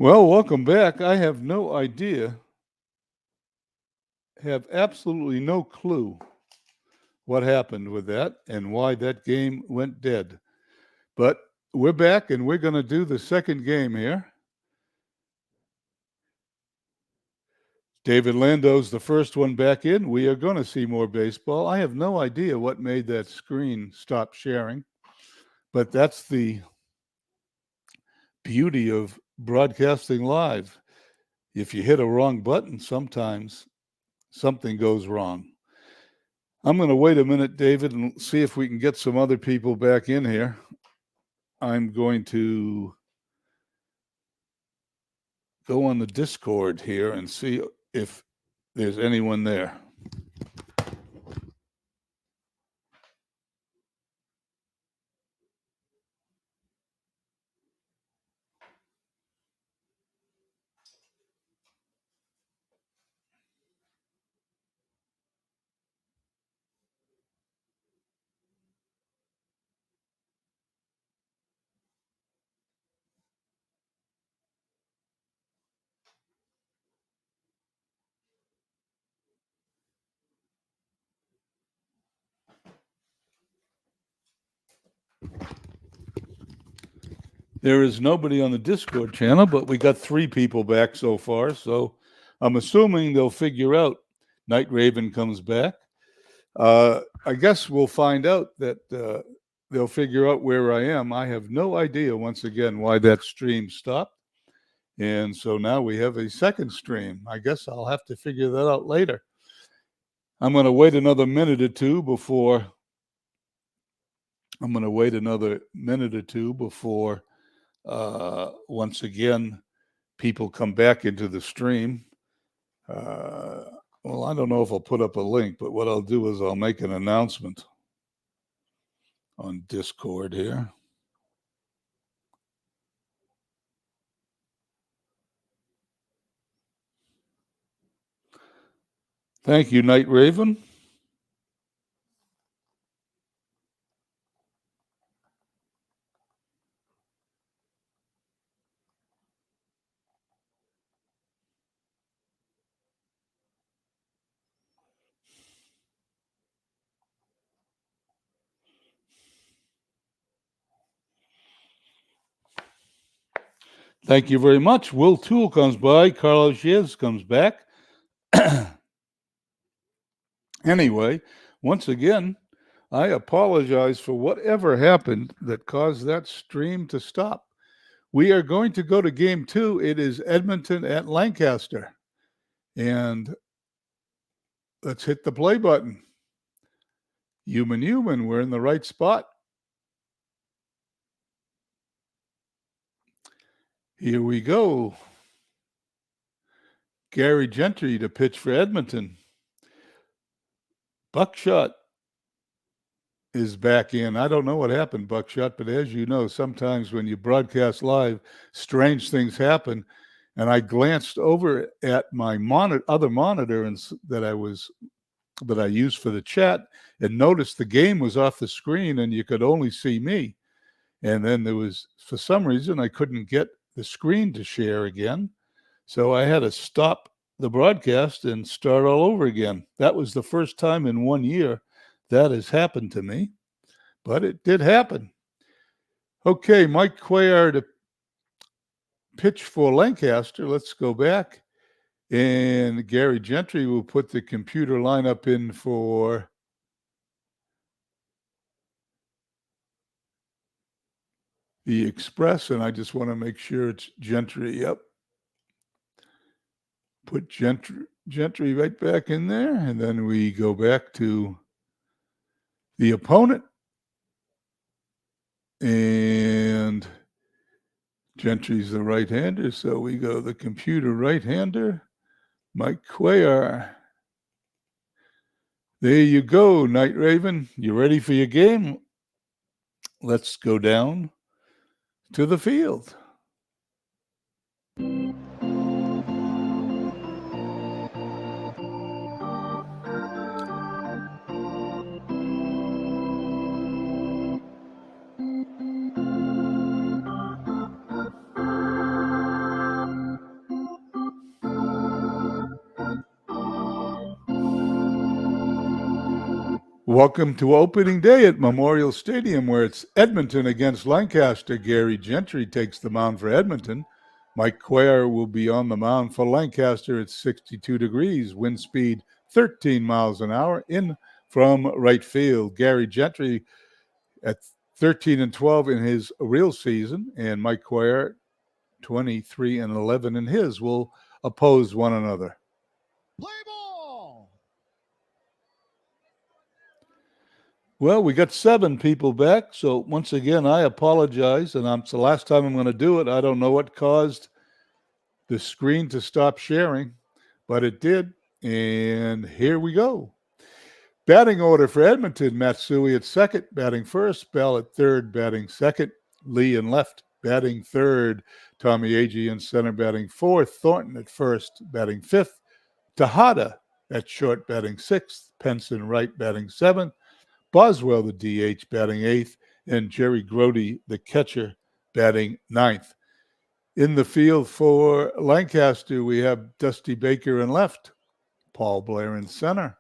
Well, welcome back. I have no idea, have absolutely no clue what happened with that and why that game went dead. But we're back and we're going to do the second game here. David Lando's the first one back in. We are going to see more baseball. I have no idea what made that screen stop sharing, but that's the beauty of broadcasting live. If you hit a wrong button, sometimes something goes wrong. I'm going to wait a minute, David, and see if we can get some other people back in here. I'm going to go on the Discord here and see if there's anyone there. There is nobody on the Discord channel, but we got 3 people back so far. So I'm assuming they'll figure out Night Raven comes back. I guess we'll find out that they'll figure out where I am. I have no idea, once again, why that stream stopped. And so now we have a second stream. I guess I'll have to figure that out later. I'm going to wait another minute or two before once again, people come back into the stream. Well, I don't know if I'll put up a link, but what I'll do is I'll make an announcement on Discord here. Thank you, Night Raven. Thank you very much. Will Toole comes by. Carlos Yez comes back. Anyway, once again, I apologize for whatever happened that caused that stream to stop. We are going to go to game 2. It is Edmonton at Lancaster. And let's hit the play button. Human, we're in the right spot. Here we go. Gary Gentry to pitch for Edmonton. Buckshot is back in. I don't know what happened, Buckshot, but as you know, sometimes when you broadcast live, strange things happen. And I glanced over at my other monitor that I used for the chat and noticed the game was off the screen and you could only see me. And then there was, for some reason, I couldn't get the screen to share again. So I had to stop the broadcast and start all over again. That was the first time in 1 year that has happened to me, but it did happen. Okay, Mike Cuellar to pitch for Lancaster. Let's go back. And Gary Gentry will put the computer lineup in for the Express, and I just want to make sure it's Gentry. Yep. Put Gentry right back in there, and then we go back to the opponent. And Gentry's the right-hander, so we go the computer right-hander, Mike Cuellar. There you go, Night Raven. You ready for your game? Let's go down to the field. Welcome to opening day at Memorial Stadium, where it's Edmonton against Lancaster. Gary Gentry takes the mound for Edmonton. Mike Cuellar will be on the mound for Lancaster. It's 62 degrees, wind speed 13 miles an hour in from right field. Gary Gentry at 13-12 in his real season, and Mike Cuellar 23-11 in his will oppose one another. Play ball. Well, we got 7 people back, so once again, I apologize, and it's the last time I'm going to do it. I don't know what caused the screen to stop sharing, but it did, and here we go. Batting order for Edmonton: Matsui at second, batting first; Bell at third, batting second; Lee in left, batting third; Tommy Agee in center, batting fourth; Thornton at first, batting fifth; Tejada at short, batting sixth; Pence in right, batting seventh; Boswell, the DH, batting eighth; and Jerry Grody, the catcher, batting ninth. In the field for Lancaster, we have Dusty Baker in left, Paul Blair in center,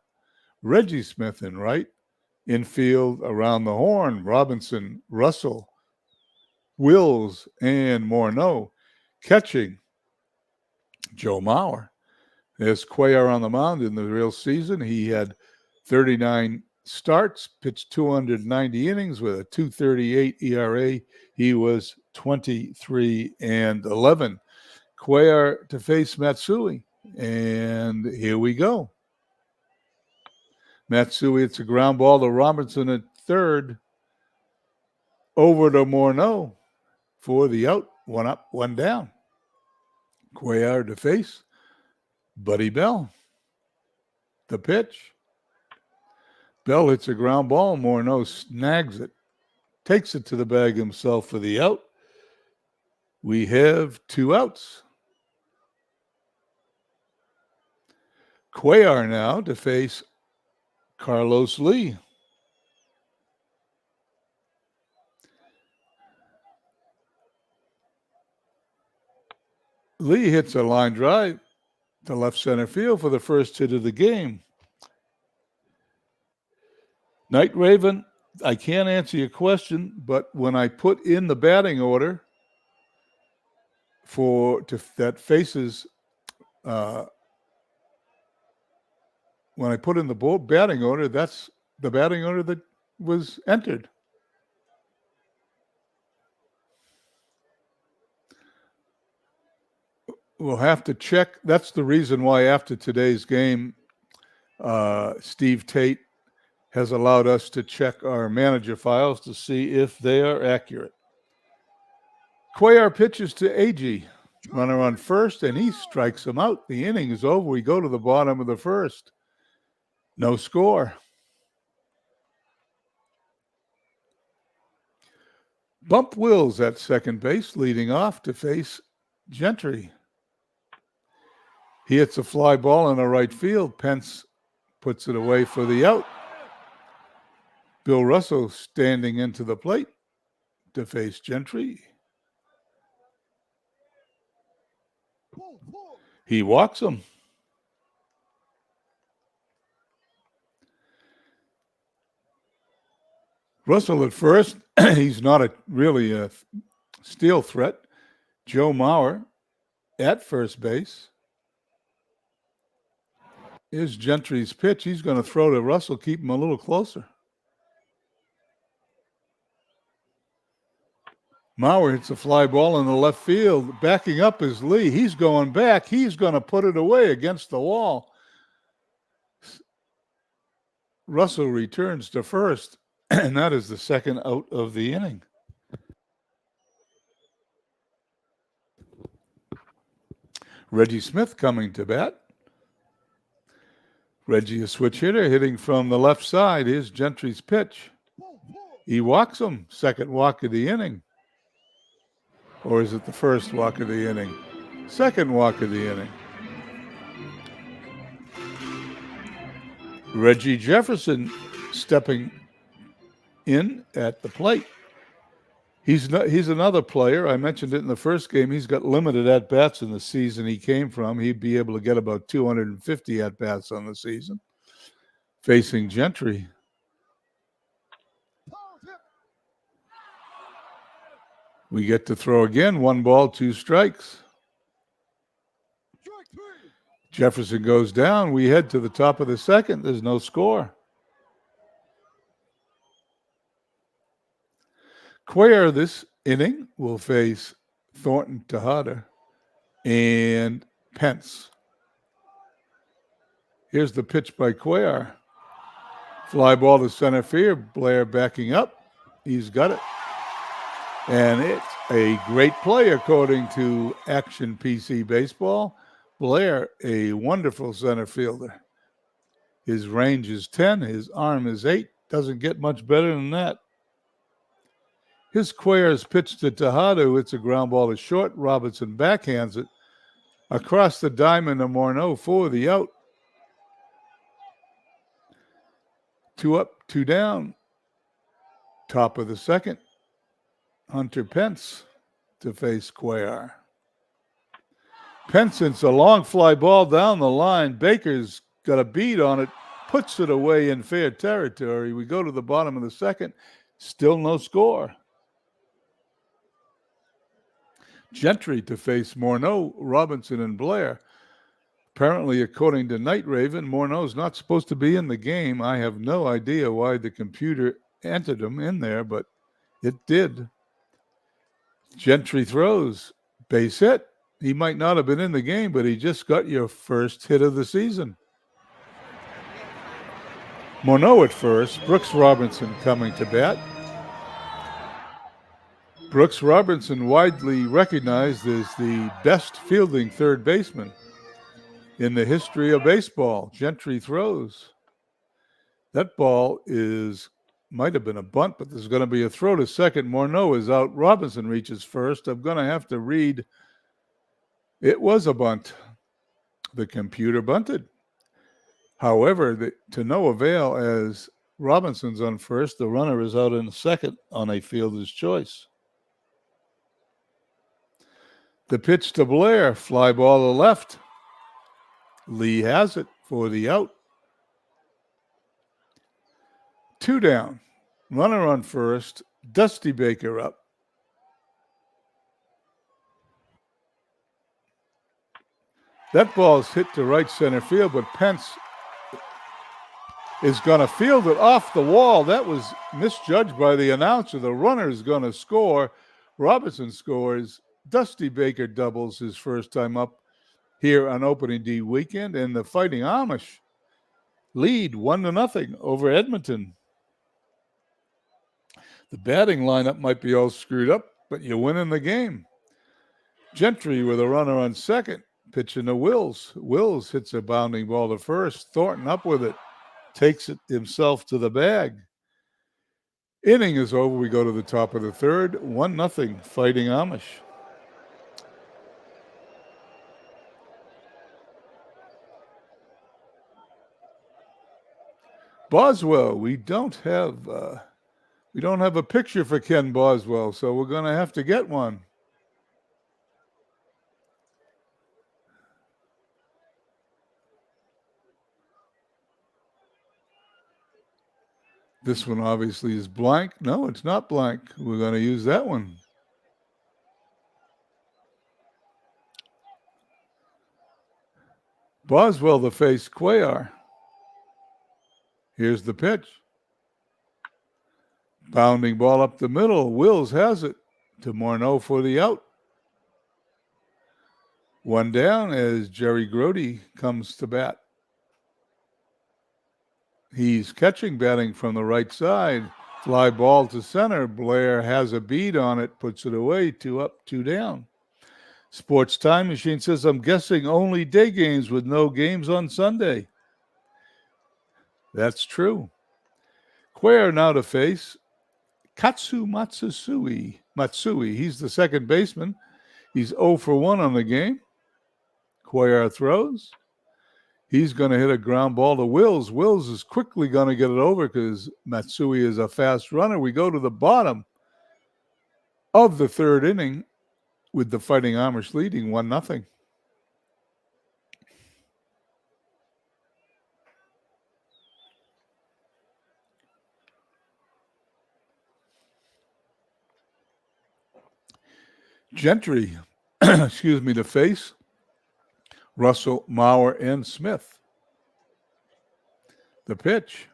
Reggie Smith in right. Infield around the horn, Robinson, Russell, Wills, and Morneau. Catching, Joe Mauer. There's Cuellar on the mound in the real season. He had 39 starts, pitched 290 innings with a 2.38 ERA. He was 23-11. Cuellar to face Matsui, and here we go. Matsui, it's a ground ball to Robinson at third. Over to Morneau for the out. 1 up, 1 down. Cuellar to face Buddy Bell. The pitch. Bell hits a ground ball. Morneau snags it. Takes it to the bag himself for the out. We have 2 outs. Cuellar now to face Carlos Lee. Lee hits a line drive to left center field for the first hit of the game. Night Raven, I can't answer your question, but when I put in the batting order that faces when I put in the batting order, that's the batting order that was entered. We'll have to check. That's the reason why after today's game, Steve Tate has allowed us to check our manager files to see if they are accurate. Cuellar pitches to Agee. Runner on first, and he strikes him out. The inning is over. We go to the bottom of the first. No score. Bump Wills at second base, leading off to face Gentry. He hits a fly ball in the right field. Pence puts it away for the out. Bill Russell standing into the plate to face Gentry. He walks him. Russell at first. He's not really a steal threat. Joe Mauer at first base. Here's Gentry's pitch. He's going to throw to Russell, keep him a little closer. Mauer hits a fly ball in the left field. Backing up is Lee. He's going back. He's going to put it away against the wall. Russell returns to first, and that is the second out of the inning. Reggie Smith coming to bat. Reggie, a switch hitter, hitting from the left side. Here's Gentry's pitch. He walks him. Second walk of the inning. Or is it the first walk of the inning? Second walk of the inning. Reggie Jefferson stepping in at the plate. He's another player. I mentioned it in the first game. He's got limited at-bats in the season he came from. He'd be able to get about 250 at-bats on the season. Facing Gentry. We get to throw again. 1 ball, 2 strikes. Strike three. Jefferson goes down. We head to the top of the second. There's no score. Cuellar this inning will face Thornton Tejada and Pence. Here's the pitch by Cuellar. Fly ball to center field. Blair backing up. He's got it. And it's a great play according to Action PC Baseball. Blair, a wonderful center fielder. His range is 10. His arm is 8. Doesn't get much better than that. His Cuellar's pitch to Tejada. It's a ground ball to short. Robinson backhands it across the diamond to Morneau for the out. 2 up, 2 down. Top of the second. Hunter Pence to face Cuellar. Pence, it's a long fly ball down the line. Baker's got a bead on it, puts it away in fair territory. We go to the bottom of the second. Still no score. Gentry to face Morneau, Robinson, and Blair. Apparently, according to Night Raven, Morneau's not supposed to be in the game. I have no idea why the computer entered him in there, but it did. Gentry throws. Base hit. He might not have been in the game, but he just got your first hit of the season. Morneau at first. Brooks Robinson coming to bat. Brooks Robinson, widely recognized as the best fielding third baseman in the history of baseball. Gentry throws. That ball might have been a bunt, but there's going to be a throw to second. Morneau is out. Robinson reaches first. I'm going to have to read. It was a bunt. The computer bunted. However, to no avail, as Robinson's on first, the runner is out in second on a fielder's choice. The pitch to Blair, fly ball to left. Lee has it for the out. 2 down. Runner on first. Dusty Baker up. That ball's hit to right center field, but Pence is going to field it off the wall. That was misjudged by the announcer. The runner is going to score. Robinson scores. Dusty Baker doubles his first time up here on opening day weekend, and the Fighting Amish lead 1-0 over Edmonton. The batting lineup might be all screwed up, but you win in the game. Gentry with a runner on second, pitching to Wills. Wills hits a bounding ball to first. Thornton up with it, takes it himself to the bag. Inning is over. We go to the top of the third. 1-0 Fighting Amish. Boswell, we don't have a picture for Ken Boswell, so we're going to have to get one. This one obviously is blank. No, it's not blank. We're going to use that one. Boswell to face Cuellar. Here's the pitch. Bounding ball up the middle. Wills has it to Morneau for the out. 1 down as Jerry Grody comes to bat. He's catching, batting from the right side. Fly ball to center. Blair has a bead on it, puts it away. 2 up, 2 down. Sports Time Machine says, I'm guessing only day games with no games on Sunday. That's true. Cuellar now to face Katsu Matsui. He's the second baseman. He's 0 for 1 on the game. Cuellar throws. He's going to hit a ground ball to Wills. Wills is quickly going to get it over because Matsui is a fast runner. We go to the bottom of the third inning with the Fighting Amish leading 1-0. Gentry, excuse me, to face Russell, Mauer, and Smith. The pitch.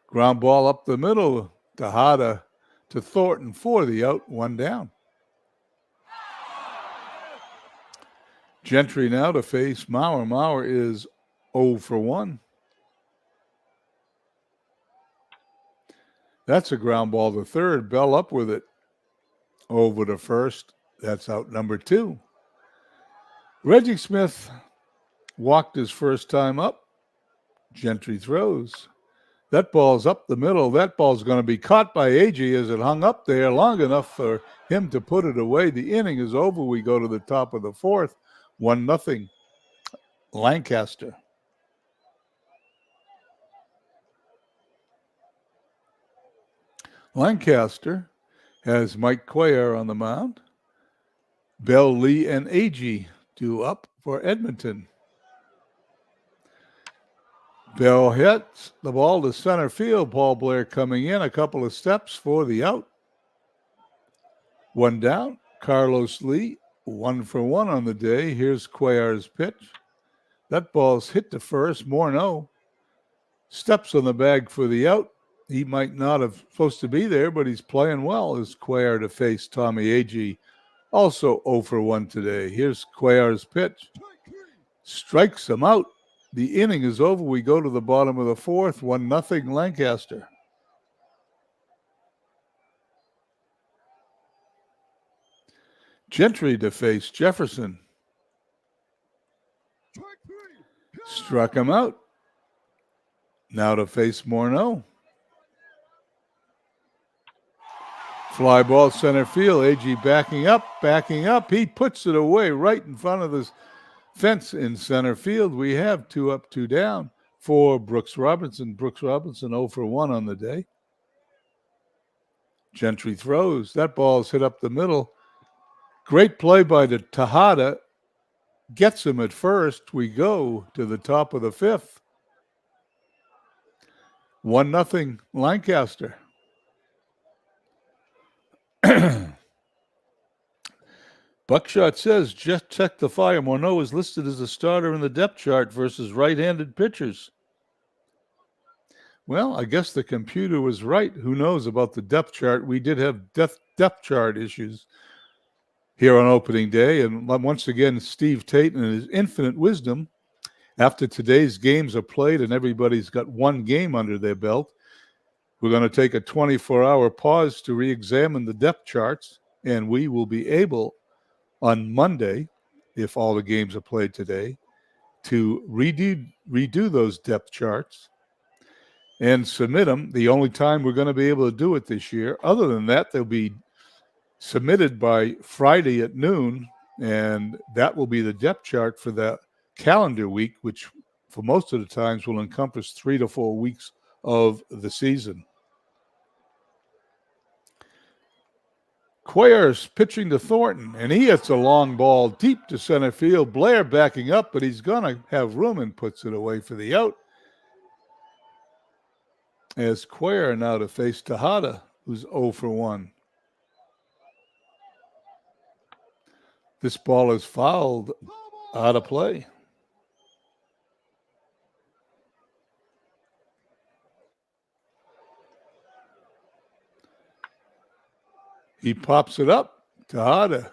Ground ball up the middle. Tejada to Thornton for the out, 1 down. Gentry now to face Mauer. Mauer is 0 for 1. That's a ground ball to third. Bell up with it. Over to first. That's out number 2. Reggie Smith walked his first time up. Gentry throws. That ball's up the middle. That ball's going to be caught by Agee as it hung up there long enough for him to put it away. The inning is over. We go to the top of the 4th. 1-0. Lancaster. Lancaster has Mike Cuellar on the mound. Bell, Lee, and Agee due up for Edmonton. Bell hits the ball to center field. Paul Blair coming in a couple of steps for the out. 1 down. Carlos Lee, 1 for 1 on the day. Here's Cuellar's pitch. That ball's hit to first. Morneau steps on the bag for the out. He might not have supposed to be there, but he's playing well as Cuellar to face Tommy Agee. Also 0 for 1 today. Here's Cuellar's pitch. Strikes him out. The inning is over. We go to the bottom of the 4th. 1-0 Lancaster. Gentry to face Jefferson. Struck him out. Now to face Morneau. Fly ball center field. Agee backing up. He puts it away right in front of the fence in center field. We have 2 up, 2 down for Brooks Robinson. Brooks Robinson 0 for 1 on the day. Gentry throws. That ball's hit up the middle. Great play by the Tejada. Gets him at first. We go to the top of the 5th. 1-0 Lancaster. Buckshot says, just check the fire. Morneau is listed as a starter in the depth chart versus right-handed pitchers. Well, I guess the computer was right. Who knows about the depth chart? We did have depth chart issues here on opening day. And once again, Steve Tate, in his infinite wisdom, after today's games are played and everybody's got 1 game under their belt, we're going to take a 24-hour pause to re-examine the depth charts, and we will be able on Monday, if all the games are played today, to redo those depth charts and submit them. The only time we're going to be able to do it this year. Other than that, they'll be submitted by Friday at noon, and that will be the depth chart for that calendar week, which for most of the times will encompass 3 to 4 weeks of the season. Cuellar's pitching to Thornton, and he hits a long ball deep to center field. Blair backing up, but he's going to have room and puts it away for the out. As Cuellar now to face Tejada, who's 0 for 1. This ball is fouled out of play. He pops it up. Tejada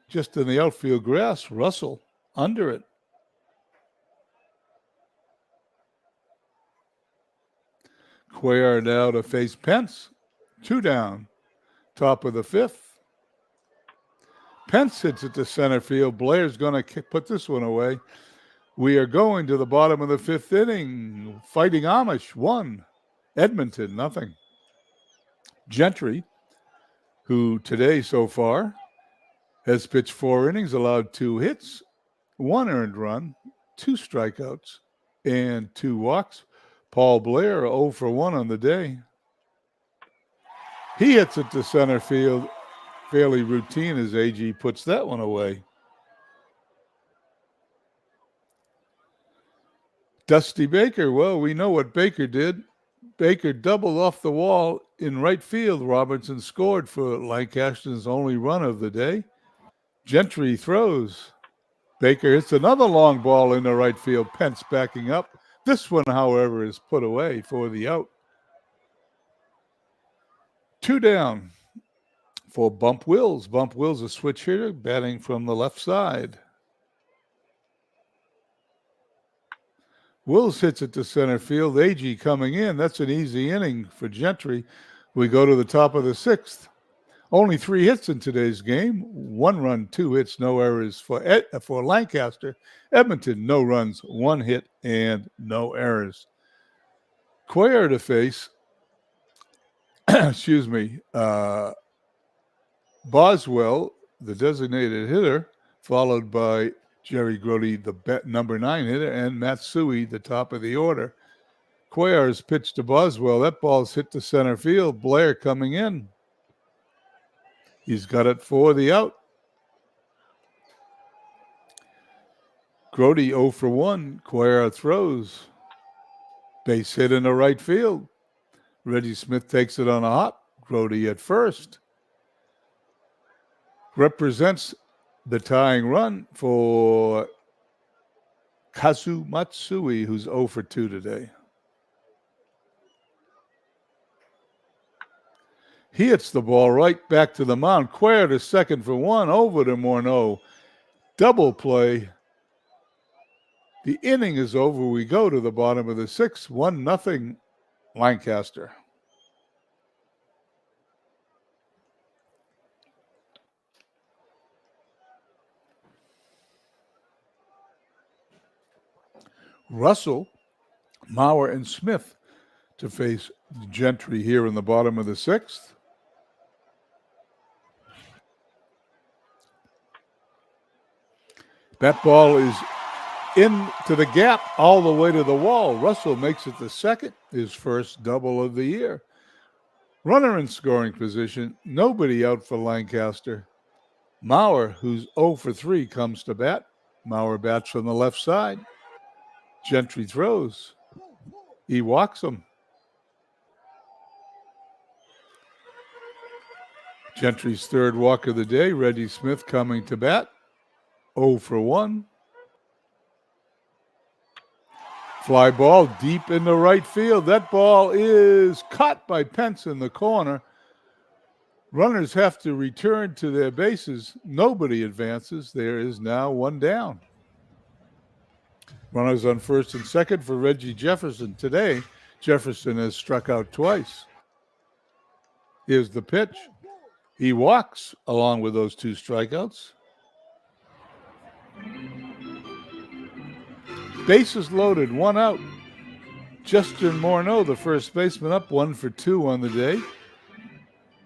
just in the outfield grass. Russell under it. Cuellar now to face Pence. 2 down. Top of the 5th. Pence hits it to center field. Blair's going to put this one away. We are going to the bottom of the 5th inning. Fighting Amish 1. Edmonton 0. Gentry, who today so far has pitched 4 innings, allowed 2 hits, 1 earned run, 2 strikeouts, and 2 walks. Paul Blair 0 for 1 on the day. He hits it to center field. Fairly routine as Agee puts that one away. Dusty Baker, well, we know what Baker did. Baker doubled off the wall in right field. Robertson scored for Lancaster's only run of the day. Gentry throws. Baker hits another long ball into right field. Pence backing up. This one, however, is put away for the out. 2 down for Bump Wills. Bump Wills, a switch hitter, batting from the left side. Wills hits it to center field. Agee coming in. That's an easy inning for Gentry. We go to the top of the 6th. Only 3 hits in today's game. 1 run, 2 hits, no errors for Lancaster. Edmonton, no runs, 1 hit, and no errors. Cuellar to face, Boswell, the designated hitter, followed by Jerry Grody, the number 9 hitter, and Matsui, the top of the order. Cuellar's pitch to Boswell. That ball's hit to center field. Blair coming in. He's got it for the out. Grody 0 for 1. Cuellar throws. Base hit in the right field. Reggie Smith takes it on a hop. Grody at first. Represents the tying run for Kazu Matsui, who's 0 for 2 today. He hits the ball right back to the mound. Cuellar to second for 1, over to Morneau. Double play. The inning is over. We go to the bottom of the 6th, 1-0 Lancaster. Russell, Mauer, and Smith to face Gentry here in the bottom of the 6th. That ball is into the gap all the way to the wall. Russell makes it the second, his first double of the year. Runner in scoring position, nobody out for Lancaster. Mauer, who's 0 for 3, comes to bat. Mauer bats from the left side. Gentry throws. He walks him. Gentry's third walk of the day. Reggie Smith coming to bat. 0 for 1. Fly ball deep in the right field. That ball is caught by Pence in the corner. Runners have to return to their bases. Nobody advances. There is now 1 down. Runners on first and second for Reggie Jefferson. Today, Jefferson has struck out twice. Here's the pitch. He walks along with those 2 strikeouts. Bases loaded, 1 out. Justin Morneau, the first baseman, up 1 for 2 on the day.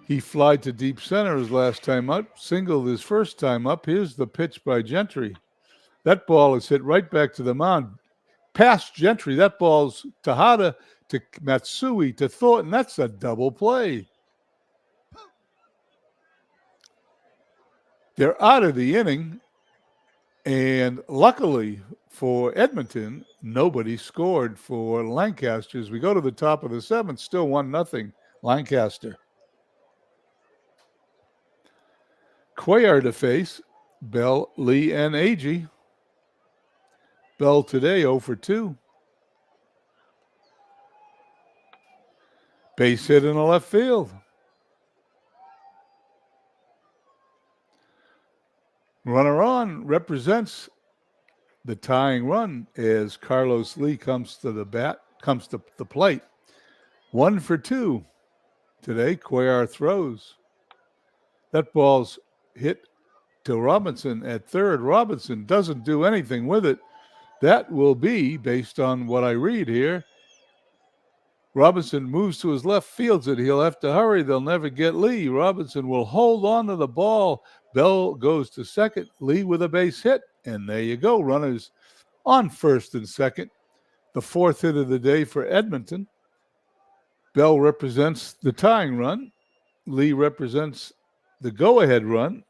He flied to deep center his last time up, singled his first time up. Here's the pitch by Gentry. That ball is hit right back to the mound. Past Gentry, that ball's Tejada to Matsui to Thornton. That's a double play. They're out of the inning, and luckily for Edmonton, nobody scored for Lancaster. As we go to the top of the 7th, still 1-0 Lancaster. Cuellar to face Bell, Lee, and Agee. Bell today 0 for 2. Base hit in the left field. Runner on represents the tying run as Carlos Lee comes to the plate. 1 for 2 today. Cuellar throws. That ball's hit to Robinson at third. Robinson doesn't do anything with it. That will be, based on what I read here, Robinson moves to his left, fields it. He'll have to hurry. They'll never get Lee. Robinson will hold on to the ball. Bell goes to second. Lee with a base hit. And there you go. Runners on first and second. The 4th hit of the day for Edmonton. Bell represents the tying run. Lee represents the go-ahead run.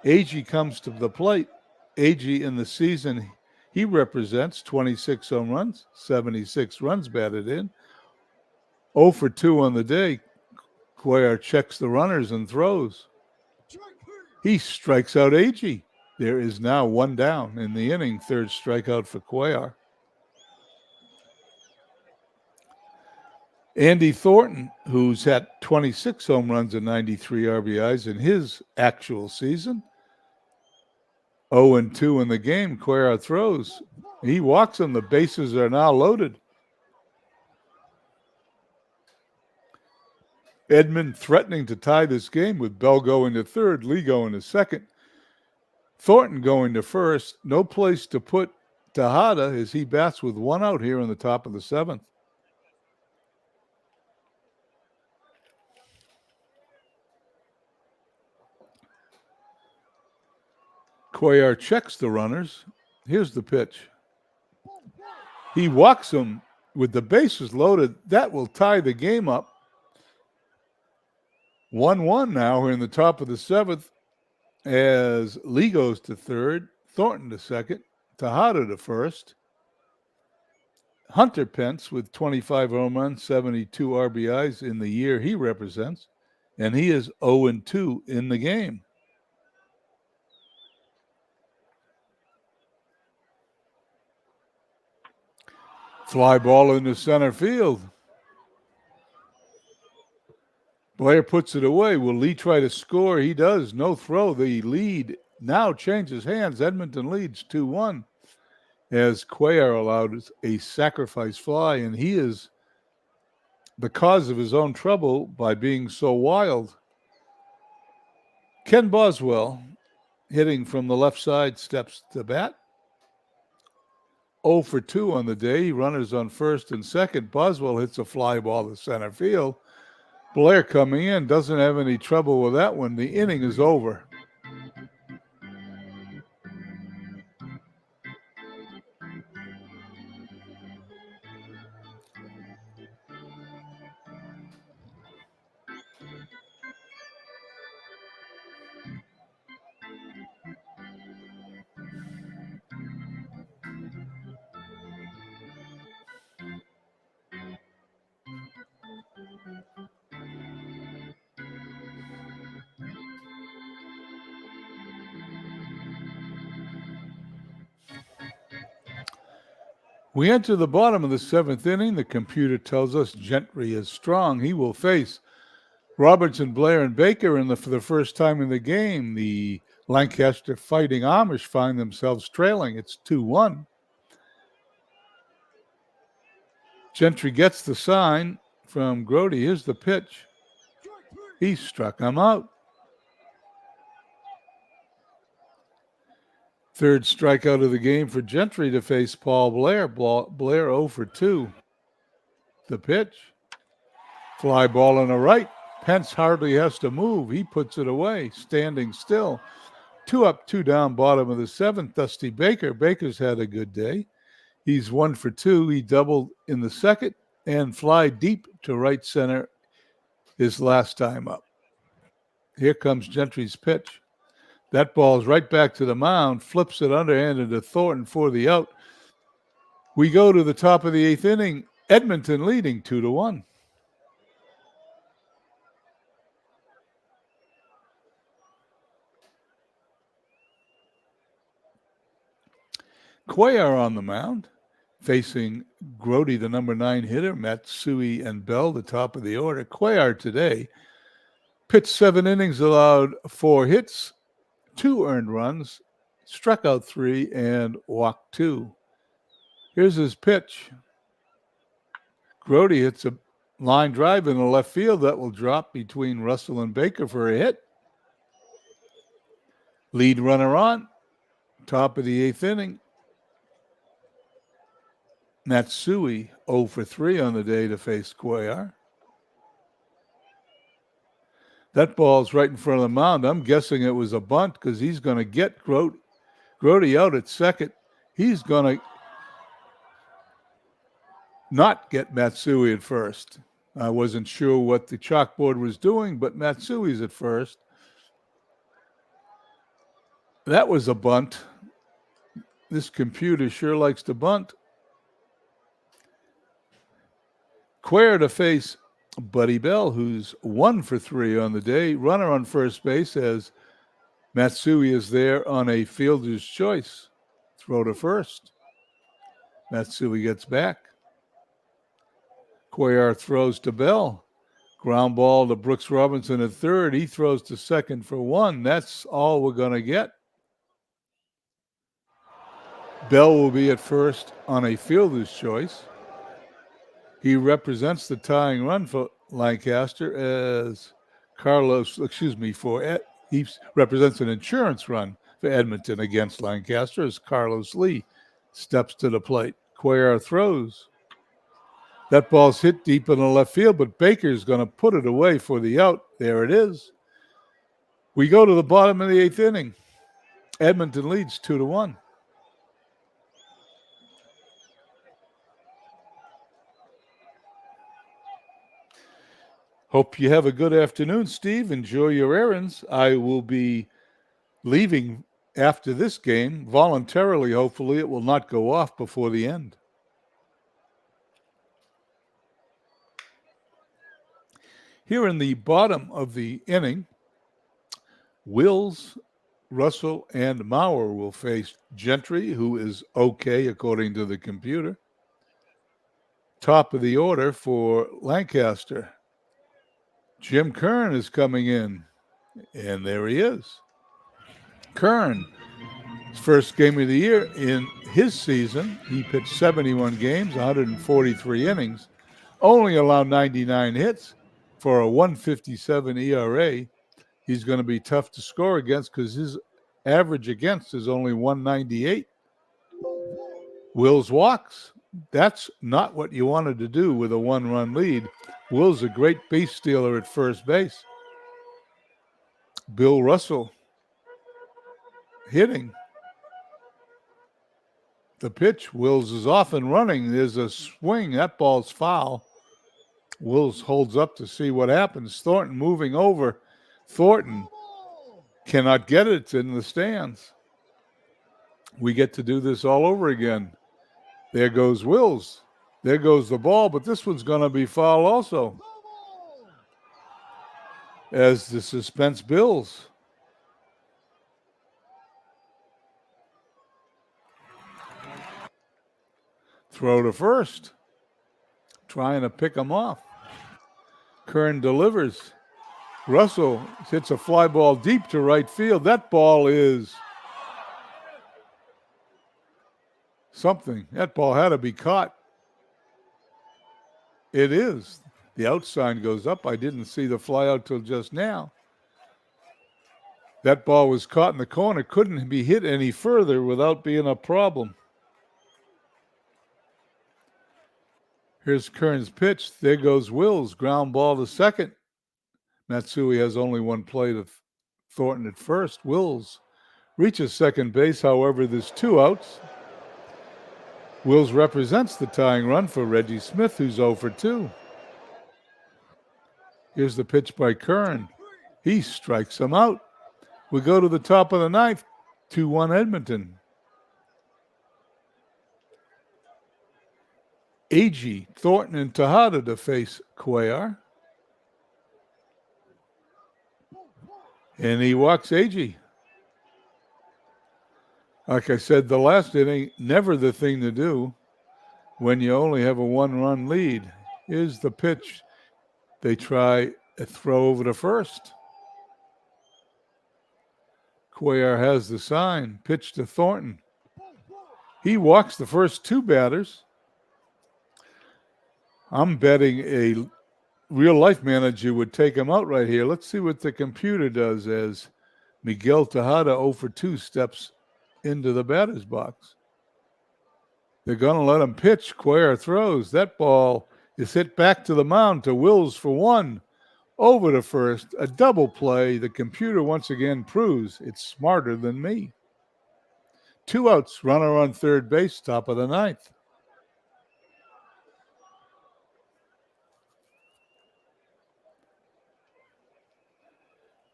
Agee comes to the plate. Agee in the season, he represents 26 home runs, 76 runs batted in. 0 for 2 on the day. Cuellar checks the runners and throws. He strikes out Agee. There is now one down in the inning. Third strikeout for Cuellar. Andy Thornton, who's had 26 home runs and 93 RBIs in his actual season. 0 and 2 in the game. Cuellar throws. He walks him. The bases are now loaded. Edman threatening to tie this game with Bell going to third, Lee going to second. Thornton going to first. No place to put Tejada as he bats with one out here in the top of the seventh. Cuellar checks the runners. Here's the pitch. He walks them with the bases loaded. That will tie the game up. 1-1 now. We're in the top of the seventh as Lee goes to third, Thornton to second, Tejada to first. Hunter Pence with 25 home runs, 72 RBIs in the year he represents, and he is 0 and 2 in the game. Fly ball into center field. Blair puts it away. Will Lee try to score? He does. No throw. The lead now changes hands. Edmonton leads 2-1 as Cuellar allowed a sacrifice fly, and he is the cause of his own trouble by being so wild. Ken Boswell, hitting from the left side, steps to bat. 0 for 2 on the day. Runners on first and second. Boswell hits a fly ball to center field. Blair coming in, doesn't have any trouble with that one. The inning is over. We enter the bottom of the seventh inning. The computer tells us Gentry is strong. He will face Robertson, Blair, and Baker for the first time in the game. The Lancaster Fighting Amish find themselves trailing. It's 2-1. Gentry gets the sign from Grote. Here's the pitch. He struck him out. Third strikeout of the game for Gentry to face Paul Blair. Blair 0 for 2. The pitch. Fly ball on the right. Pence hardly has to move. He puts it away, standing still. 2 up, 2 down, bottom of the seventh. Dusty Baker. Baker's had a good day. He's 1 for 2. He doubled in the second and fly deep to right center his last time up. Here comes Gentry's pitch. That ball's right back to the mound, flips it underhanded to Thornton for the out. We go to the top of the eighth inning. Edmonton leading 2-1. Cuellar on the mound, facing Grote, the number 9 hitter, Matsui and Bell, the top of the order. Cuellar today pitched 7 innings, allowed 4 hits, 2 earned runs, struck out 3, and walked 2. Here's his pitch. Grote hits a line drive in the left field that will drop between Russell and Baker for a hit. Lead runner on, top of the eighth inning. Matsui 0 for 3 on the day to face Cuellar. That ball's right in front of the mound. I'm guessing it was a bunt because he's going to get Grote out at second. He's going to not get Matsui at first. I wasn't sure what the chalkboard was doing, but Matsui's at first. That was a bunt. This computer sure likes to bunt. Cuellar to face Buddy Bell, who's 1 for 3 on the day. Runner on first base as Matsui is there on a fielder's choice. Throw to first. Matsui gets back. Cuellar throws to Bell. Ground ball to Brooks Robinson at third. He throws to second for 1. That's all we're going to get. Bell will be at first on a fielder's choice. He represents the tying run for Lancaster as he represents an insurance run for Edmonton against Lancaster as Carlos Lee steps to the plate. Cuellar throws. That ball's hit deep in the left field, but Baker's going to put it away for the out. There it is. We go to the bottom of the 8th inning. Edmonton leads 2-1. Hope you have a good afternoon, Steve. Enjoy your errands. I will be leaving after this game voluntarily. Hopefully it will not go off before the end. Here in the bottom of the inning, Wills, Russell, and Mauer will face Gentry, who is okay according to the computer. Top of the order for Lancaster. Jim Kern is coming in, and there he is. Kern, first game of the year in his season. He pitched 71 games, 143 innings, only allowed 99 hits for a 1.57 ERA. He's going to be tough to score against because his average against is only 198. Wills walks. That's not what you wanted to do with a 1-run lead. Will's a great base stealer at first base. Bill Russell hitting. The pitch. Wills is off and running. There's a swing. That ball's foul. Wills holds up to see what happens. Thornton moving over. Thornton cannot get it. It's in the stands. We get to do this all over again. There goes Wills. There goes the ball, but this one's going to be foul also. As the suspense builds. Throw to first. Trying to pick him off. Kern delivers. Russell hits a fly ball deep to right field. That ball is something. That ball had to be caught. It is. The out sign goes up. I didn't see the fly out till just now. That ball was caught in the corner. Couldn't be hit any further without being a problem. Here's Kern's pitch. There goes Wills. Ground ball to second. Matsui has only one play to Thornton at first. Wills reaches second base. However, there's 2 outs. Wills represents the tying run for Reggie Smith, who's 0 for 2. Here's the pitch by Kern. He strikes him out. We go to the top of the 9th, 2-1 Edmonton. Agee, Thornton, and Tejada to face Cuellar. And he walks Agee. Like I said, the last inning, never the thing to do when you only have a 1-run lead. Here's the pitch. They try a throw over to first. Cuellar has the sign. Pitch to Thornton. He walks the first 2 batters. I'm betting a real-life manager would take him out right here. Let's see what the computer does as Miguel Tejada 0 for 2 steps into the batter's box. They're going to let him pitch. Cuellar throws. That ball is hit back to the mound to Wills for 1. Over to first. A double play. The computer once again proves it's smarter than me. 2 outs. Runner on third base. Top of the 9th.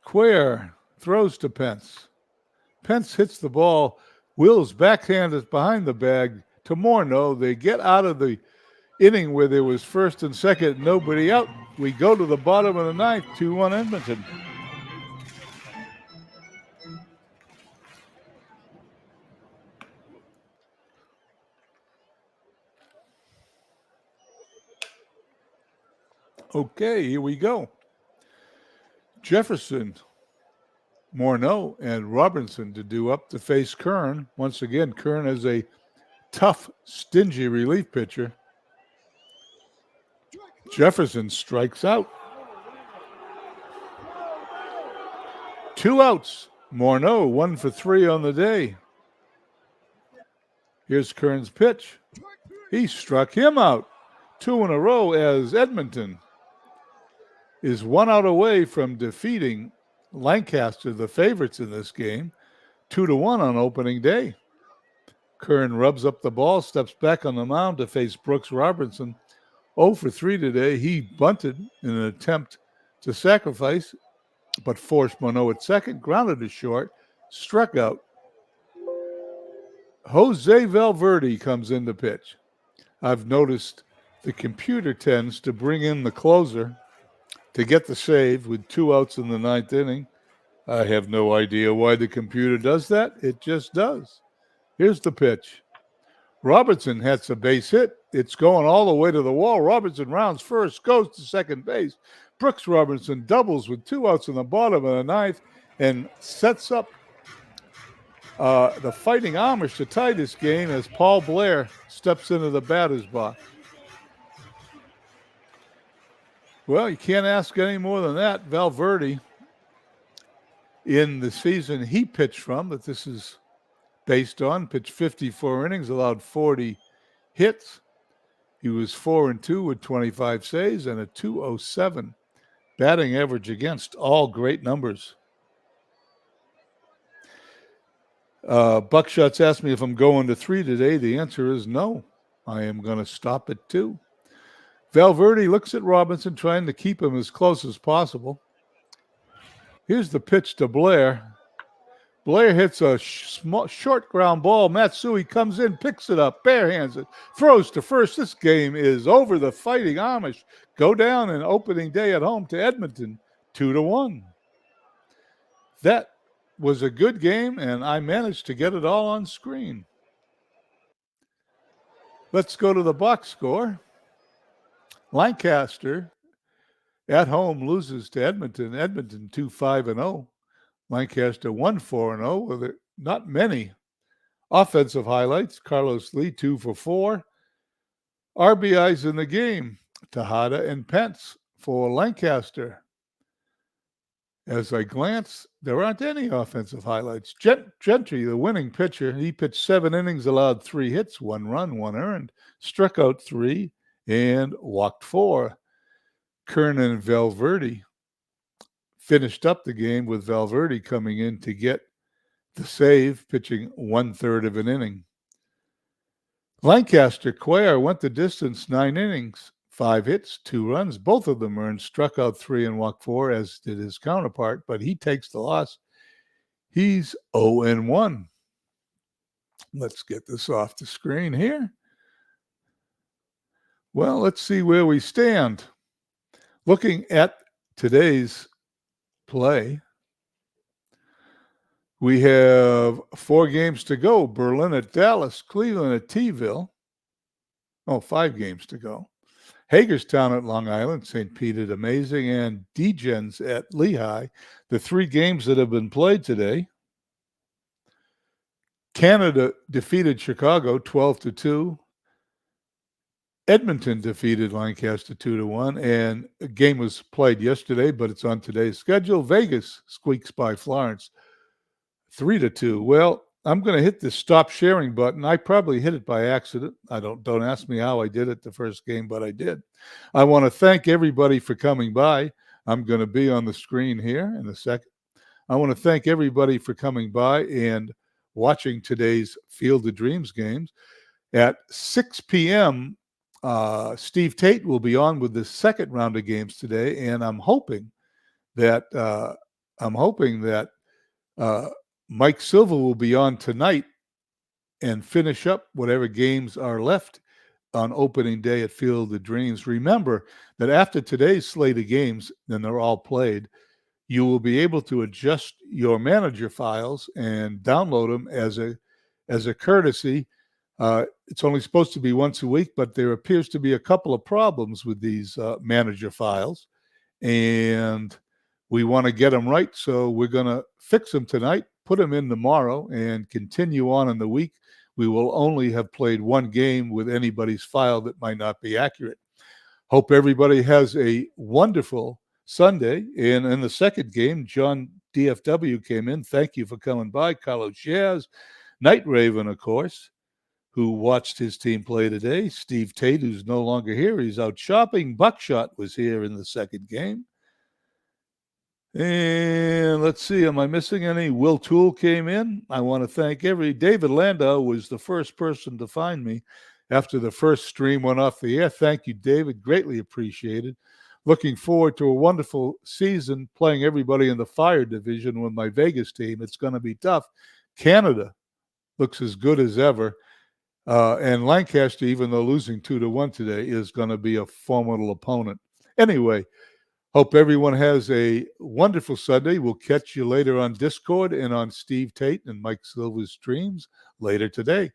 Cuellar throws to Pence. Pence hits the ball. Wills backhand is behind the bag to Morneau. They get out of the inning where there was first and second, nobody out. We go to the bottom of the ninth, 2-1 Edmonton. Okay, here we go. Jefferson, Morneau, and Robinson to do up to face Kern. Once again, Kern is a tough, stingy relief pitcher. Jefferson strikes out. 2 outs. Morneau 1 for 3 on the day. Here's Kern's pitch. He struck him out. 2 in a row as Edmonton is 1 out away from defeating Lancaster, the favorites in this game, 2-1 on opening day. Kern rubs up the ball, steps back on the mound to face Brooks Robertson. 0 for 3 today. He bunted in an attempt to sacrifice, but forced Morneau at second, grounded to short, struck out. Jose Valverde comes in to pitch. I've noticed the computer tends to bring in the closer to get the save with 2 outs in the ninth inning. I have no idea why the computer does that. It just does. Here's the pitch. Robertson hits a base hit. It's going all the way to the wall. Robertson rounds first, goes to second base. Brooks Robertson doubles with 2 outs in the bottom of the ninth and sets up the Fighting Amish to tie this game as Paul Blair steps into the batter's box. Well, you can't ask any more than that. Valverde, in the season he pitched from, that this is based on, pitched 54 innings, allowed 40 hits. He was 4-2 with 25 saves and a .207 batting average against, all great numbers. Buckshot's asked me if I'm going to 3 today. The answer is no. I am going to stop at 2. Valverde looks at Robinson, trying to keep him as close as possible. Here's the pitch to Blair. Blair hits a short ground ball. Matsui comes in, picks it up, barehands it, throws to first. This game is over. The Fighting Amish go down in opening day at home to Edmonton, 2-1. That was a good game, and I managed to get it all on screen. Let's go to the box score. Lancaster at home loses to Edmonton. Edmonton 2-5-0. Lancaster 1-4-0 with not many offensive highlights. Carlos Lee 2 for 4. RBIs in the game. Tejada and Pence for Lancaster. As I glance, there aren't any offensive highlights. Gentry, the winning pitcher, he pitched 7 innings, allowed 3 hits, 1 run, 1 earned, struck out 3, and walked 4. Kern and Valverde finished up the game with Valverde coming in to get the save, pitching 1/3 of an inning. Lancaster Cuellar went the distance, 9 innings, 5 hits, 2 runs. Both of them earned, struck out 3 and walked 4, as did his counterpart, but he takes the loss. He's 0-1. Let's get this off the screen here. Well, let's see where we stand. Looking at today's play, we have 4 games to go. Berlin at Dallas, Cleveland at T-ville. 5 games to go. Hagerstown at Long Island, St. Pete at Amazing, and Degens at Lehigh. The 3 games that have been played today. Canada defeated Chicago 12-2. Edmonton defeated Lancaster 2-1, and a game was played yesterday, but it's on today's schedule. Vegas squeaks by Florence 3-2. Well, I'm going to hit the stop sharing button. I probably hit it by accident. Don't ask me how I did it the first game, but I did. I want to thank everybody for coming by. I'm going to be on the screen here in a second. I want to thank everybody for coming by and watching today's Field of Dreams games. At 6 p.m., Steve Tate will be on with the second round of games today, and I'm hoping that Mike Silva will be on tonight and finish up whatever games are left on opening day at Field of Dreams. Remember that after today's slate of games, then they're all played, you will be able to adjust your manager files and download them as a courtesy. It's only supposed to be once a week, but there appears to be a couple of problems with these manager files, and we want to get them right. So we're going to fix them tonight, put them in tomorrow, and continue on in the week. We will only have played one game with anybody's file that might not be accurate. Hope everybody has a wonderful Sunday. And in the second game, John DFW came in. Thank you for coming by. Carlos Shaz, Night Raven, of course, who watched his team play today. Steve Tate, who's no longer here. He's out shopping. Buckshot was here in the second game. And let's see, am I missing any? Will Toole came in. I want to thank David Landau was the first person to find me after the first stream went off the air. Thank you, David. Greatly appreciated. Looking forward to a wonderful season playing everybody in the Fire division with my Vegas team. It's going to be tough. Canada looks as good as ever. And Lancaster, even though losing 2-1 today, is going to be a formidable opponent. Anyway, hope everyone has a wonderful Sunday. We'll catch you later on Discord and on Steve Tate and Mike Silver's streams later today.